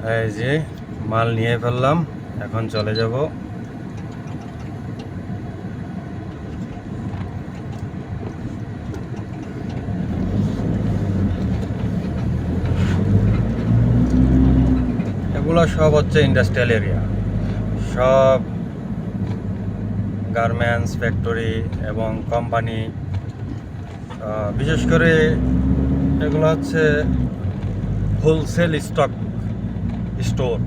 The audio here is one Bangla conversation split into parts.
এই যে মাল নিয়ে ফেললাম, এখন চলে যাব। এগুলো সব হচ্ছে ইন্ডাস্ট্রিয়াল এরিয়া, সব গার্মেন্টস ফ্যাক্টরি এবং কোম্পানি। বিশেষ করে এগুলো হচ্ছে wholesale stock store.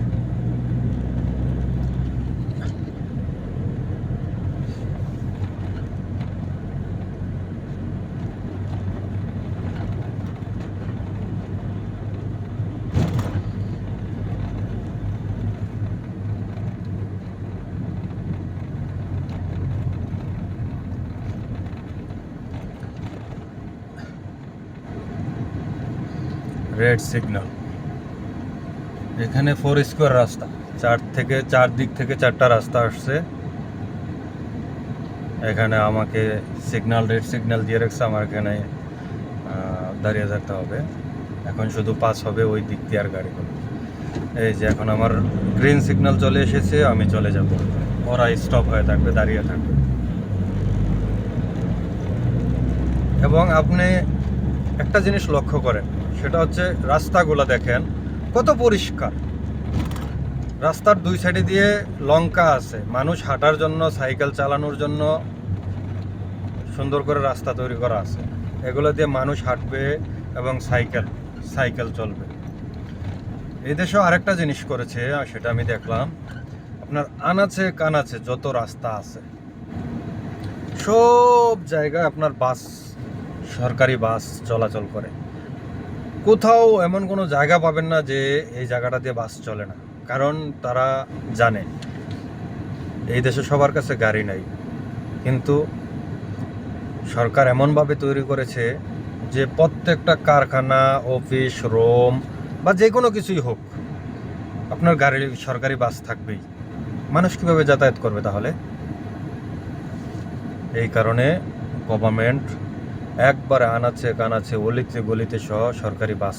Red signal, এখানে 4 স্কোয়ার রাস্তা, চার দিক থেকে 4টা রাস্তা আসছে। এখানে আমাকে রেড সিগন্যাল দিয়ে রাখছে, আমার এখানে দাঁড়িয়ে থাকতে হবে। এখন শুধু পাস হবে ওই দিক দিয়ে আর গাড়িগুলো। এই যে এখন আমার গ্রিন সিগন্যাল চলে এসেছে, আমি চলে যাব। ওরা স্টপ হয়ে থাকবে, দাঁড়িয়ে থাকবে। এবং আপনি একটা জিনিস লক্ষ্য করেন, সেটা হচ্ছে রাস্তাগুলো দেখেন কত পরিষ্কার। রাস্তার দুই সাইডে দিয়ে লঙ্কা আছে, মানুষ হাঁটার জন্য, সাইকেল চালানোর জন্য সুন্দর করে রাস্তা তৈরি করা আছে। এগুলো দিয়ে মানুষ হাঁটবে এবং সাইকেল চলবে। এই দেশেও আরেকটা জিনিস করেছে, সেটা আমি দেখলাম। আপনার আনাচে কানাচে যত রাস্তা আছে সব জায়গায় আপনার সরকারি বাস চলাচল করে। কোথাও এমন কোনো জায়গা পাবেন না যে এই জায়গাটা দিয়ে বাস চলে না, কারণ তারা জানে এই দেশে সবার কাছে গাড়ি নাই। কিন্তু সরকার এমনভাবে তৈরি করেছে যে প্রত্যেকটা কারখানা, অফিস, রুম বা যে কোনো কিছুই হোক, আপনার সরকারি বাস থাকবেই। মানুষ কীভাবে যাতায়াত করবে তাহলে? এই কারণে গভর্নমেন্ট একবারে আনাচে কানাচে, অলিতে গলিতে সহ সরকারি বাস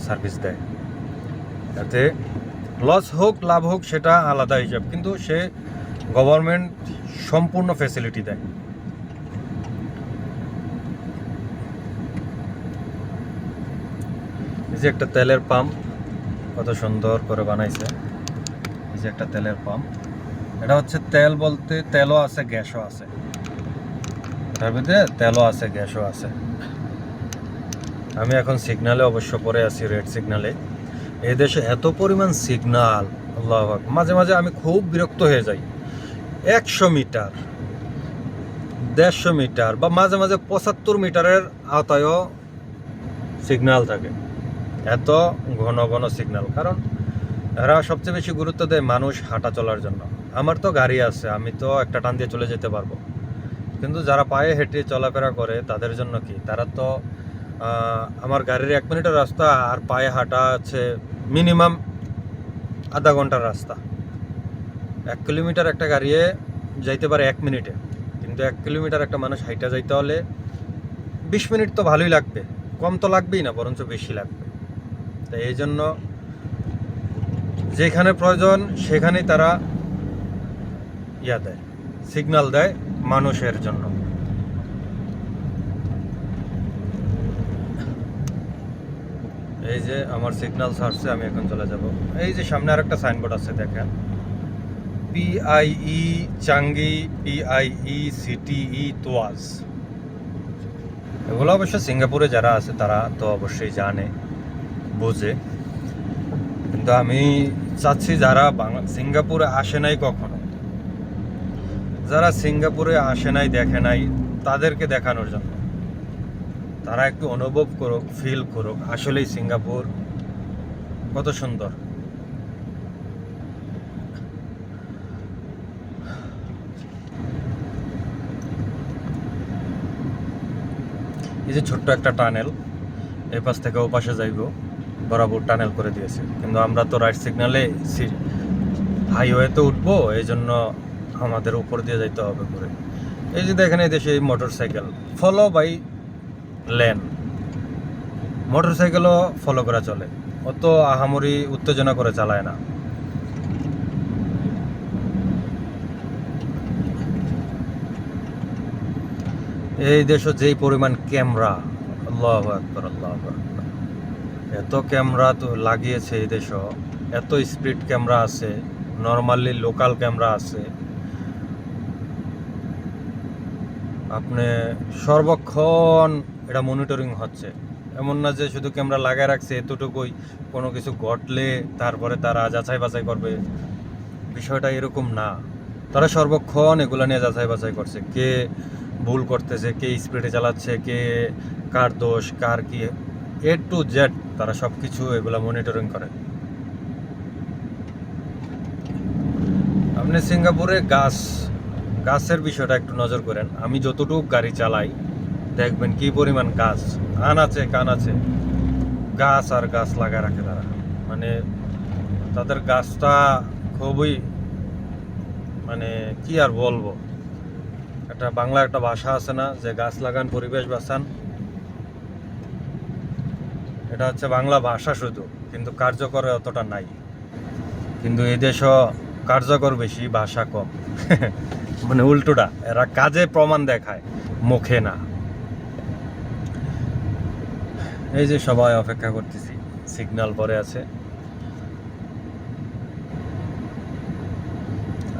সার্ভিস দেয়। যাতে লস হোক লাভ হোক সেটা আলাদা হিসাব, কিন্তু সে গভর্নমেন্ট সম্পূর্ণ ফ্যাসিলিটি দেয়। এই যে একটা তেলের পাম্প, কত সুন্দর করে বানাইছে। এই যে একটা তেলের পাম্প, এটা হচ্ছে তেল বলতে তেলও আছে, গ্যাসও আছে। তার ভিতরে তেলও আছে, গ্যাসও আছে। আমি এখন সিগনালে অবশ্য পরে আছি, রেড সিগনালে। এই দেশে এত পরিমাণ সিগনাল, আল্লাহ আকবার, মাঝে মাঝে আমি খুব বিরক্ত হয়ে যাই। 100 মিটার, 150 মিটার বা মাঝে মাঝে 75 মিটারের আওতায়ও সিগনাল থাকে। এত ঘন ঘন সিগন্যাল, কারণ এরা সবচেয়ে বেশি গুরুত্ব দেয় মানুষ হাঁটা চলার জন্য। আমার তো গাড়ি আছে, আমি তো একটা টান দিয়ে চলে যেতে পারবো, কিন্তু যারা পায়ে হেঁটে চলাফেরা করে তাদের জন্য কি? তারা তো আমার গাড়ির 1 মিনিটের রাস্তা আর পায়ে হাঁটা আছে মিনিমাম আধা ঘন্টার রাস্তা। 1 কিলোমিটার একটা গাড়িয়ে যাইতে পারে 1 মিনিটে, কিন্তু 1 কিলোমিটার একটা মানুষ হাইটা যাইতে হলে 20 মিনিট তো ভালোই লাগবে, কম তো লাগবেই না, বরঞ্চ বেশি লাগবে। তাই এই জন্য যেখানে প্রয়োজন সেখানেই তারা দেয়, সিগন্যাল দেয় মানুষের জন্য। এই যে আমার সিগন্যাল ছাড়ছে, আমি এখন চলে যাব। এই যে সামনে আরেকটা সাইনবোর্ড আছে দেখেন, PIE চাঙ্গি, PIE CTE তোয়াজ। এগুলো অবশ্য সিঙ্গাপুরে যারা আছে তারা তো অবশ্যই জানে, বোঝে। কিন্তু আমি চাচ্ছি যারা সিঙ্গাপুরে আসে নাই কখনো, যারা সিঙ্গাপুরে আসে নাই, দেখে নাই, তাদেরকে দেখানোর জন্য। তারা একটু অনুভব করুক, ফিল করুক আসলেই সিঙ্গাপুর কত সুন্দর। এই যে ছোট্ট একটা টানেল, এই পাশ থেকে ও পাশে যাইব, বরাবর টানেল করে দিয়েছে। কিন্তু আমরা তো রাইট সিগনালে হাইওয়েতে উঠবো, এই জন্য আমাদের উপর দিয়ে যাইতে হবে করে। এই যে দেখেন এই দেশে এই মোটরসাইকেল ফলো বাই লেন, মোটরসাইকেলও ফলো করা চলে। অত আহামরি উত্তেজনা করে চালায় না। এই দেশে যেই পরিমাণ ক্যামেরা, আল্লাহু আকবার আল্লাহু আকবার, এত ক্যামেরা তো লাগিয়েছে এই দেশে, এত স্পিড ক্যামেরা আছে, নর্মালি লোকাল ক্যামেরা আছে, আপনি সর্বক্ষণ এটা মনিটরিং হচ্ছে। এমন না যে শুধু ক্যামেরা লাগায় রাখছে এতটুকুই, কোনো কিছু ঘটলে তারপরে তারা যাচাই বাছাই করবে, বিষয়টা এরকম না। তারা সর্বক্ষণ এগুলো নিয়ে যাচাই বাছাই করছে, কে ভুল করতেছে, কে স্পিডে চালাচ্ছে, কে কার দোষ, কার কি, এ টু জেড তারা সব কিছু এগুলো মনিটরিং করে। আপনি সিঙ্গাপুরে গাছের বিষয়টা একটু নজর করেন। আমি যতটুকু গাড়ি চালাই দেখবেন কি পরিমাণ গাছ, আনাচে কানাচে গাছ আর গাছ লাগা রাখে তারা। মানে তাদের গাছটা খুবই, মানে কি আর বলবো, একটা বাংলা একটা ভাষা আছে না যে গাছ লাগান পরিবেশ বাঁচান, এটা হচ্ছে বাংলা ভাষা শুধু, কিন্তু কার্যকরে অতটা নাই। কিন্তু এই দেশও কার্যকর বেশি, ভাষা কম। মানে উল্টোটা, এরা কাজে প্রমাণ দেখায়, মুখে না। এই যে সবাই অপেক্ষা করতেছি, সিগন্যাল পরে আছে।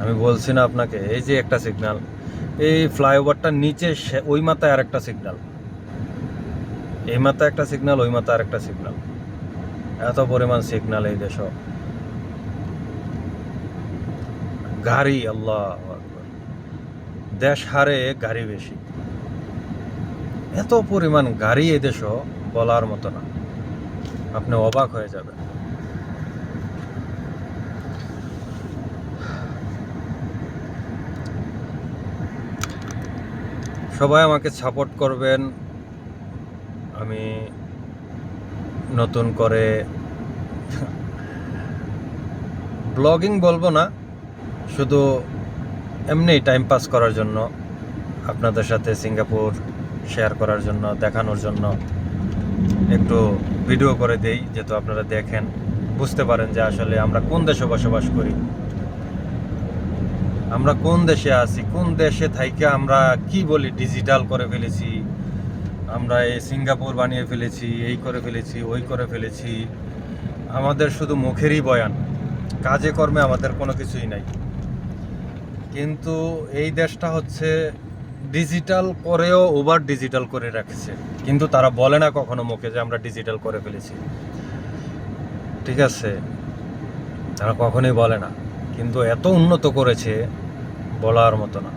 আমি বলছি না আপনাকে, এই যে একটা সিগন্যাল, এই ফ্লাইওভারটার নিচে ওই মাথায় আর একটা সিগন্যাল, এই মাথায় একটা সিগন্যাল, ওই মাথায় আর একটা সিগন্যাল, এত পরিমাণ সিগন্যাল এই দেশ। গাড়ি, আল্লাহ আকবার, দেশ হারে গাড়ি বেশি, এত পরিমাণ গাড়ি এই দেশ বলার মতো না, আপনি অবাক হয়ে যাবেন। সবাই আমাকে সাপোর্ট করবেন। আমি নতুন করে ব্লগিং বলবো না, শুধু এমনি টাইম পাস করার জন্য, আপনাদের সাথে সিঙ্গাপুর শেয়ার করার জন্য, দেখানোর জন্য একটু ভিডিও করে দেই, যেহেতু আপনারা দেখেন, বুঝতে পারেন যে আসলে আমরা কোন দেশে বসবাস করি, আমরা কোন দেশে আছি, কোন দেশে থাইকে আমরা কি বলি, ডিজিটাল করে ফেলেছি আমরা, এই সিঙ্গাপুর বানিয়ে ফেলেছি, এই করে ফেলেছি, ওই করে ফেলেছি। আমাদের শুধু মুখেরই বয়ান, কাজে কর্মে আমাদের কোনো কিছুই নাই। কিন্তু এই দেশটা হচ্ছে ডিজিটাল করেও ওভার ডিজিটাল করে রাখছে, কিন্তু তারা বলে না কখনো মুখে যে আমরা ডিজিটাল করে ফেলেছি, ঠিক আছে, তারা কখনোই বলে না, কিন্তু এত উন্নত করেছে বলার মতো না।